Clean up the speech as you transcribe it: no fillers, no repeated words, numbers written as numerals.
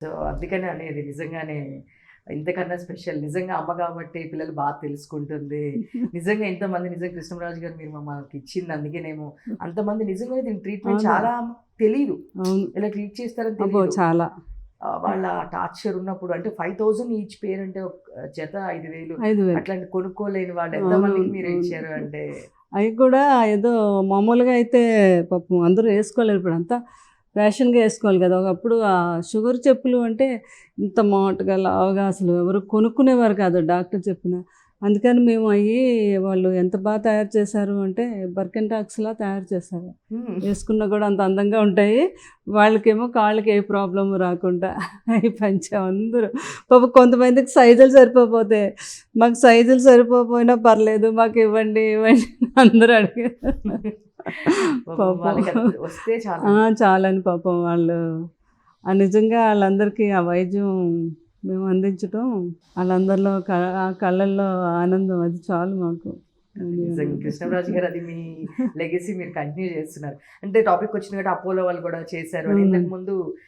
So, అందుకనే అనేది నిజంగానే ఇంతకన్నా స్పెషల్. నిజంగా అమ్మ కాబట్టి పిల్లలు బాగా తెలుసుకుంటుంది. నిజంగా ఇంతమంది నిజంగా కృష్ణంరాజు గారు మీరు మాకిచ్చింది అందుకేనేమో. అంతమంది నిజంగానే దీని ట్రీట్మెంట్ అవును. చాలా తెలీదు. అవును. ఇలా ట్రీట్ చేస్తారని అబ్బో! తెలీదు. చాలా. వాళ్ళ టార్చర్ ఉన్నప్పుడు అంటే 5,000 ఈచ్ పేర్ అంటే ఒక జత 5,000 5,000. అట్లాంటి కొనుక్కోలేని వాళ్ళు అవునవును. ఎంతమందికి మీరు అవును. ఇచ్చారు అంటే అయి కూడా ఏదో మామూలుగా అయితే పాపం అందరూ ఏసుకోలేరు. ఇప్పుడంతా ఫ్యాషన్‌గా ఏసుకోవాలి గదా! ఒకప్పుడు ఆ షుగర్ చెప్పులు అంటే ఇంత మోటుగా, లావుగా అసలు ఎవరు కొనుక్కునేవారు కాదు డాక్టర్ చెప్పిన. అందుకని మేము వాళ్ళు ఎంత తయారు చేశారు అంటే బర్కెన్‌టాక్స్‌లా తయారు చేశారు. హ్మ్. ఏసుకున్నా కూడా అంత అందంగా ఉంటాయి. వాళ్ళకేమో కాళ్ళకి ఏ ప్రాబ్లమ్ రాకుండా అయి పంచాం అందరూ. పాపం కొంతమందికి సైజులు సరిపోకపోతే, మాకు సైజులు సరిపోకపోయినా పర్లేదు మాకివ్వండి, ఇవ్వండి అందరూ అడిగారు. పాపం పాపం. వాళ్ళకది వస్తే చాలు. చాలని పాపం వాళ్ళు నిజంగా ఆళ్ళందరికీ ఆ వైద్యం మేము అందించటం, ఆళ్ళందరిలో ఆ కళ్ళల్లో ఆనందం అది చాలు మాకు. అది నిజంగా కృష్ణంరాజు గారు అది మీ లెగసీ మీరు కంటిన్యూ చేస్తున్నారు. అంటే టాపిక్ వచ్చింది కాబట్టి అపోలో వాళ్ళు కూడా చేశారు అని అవునండి. ఇంతకుముందు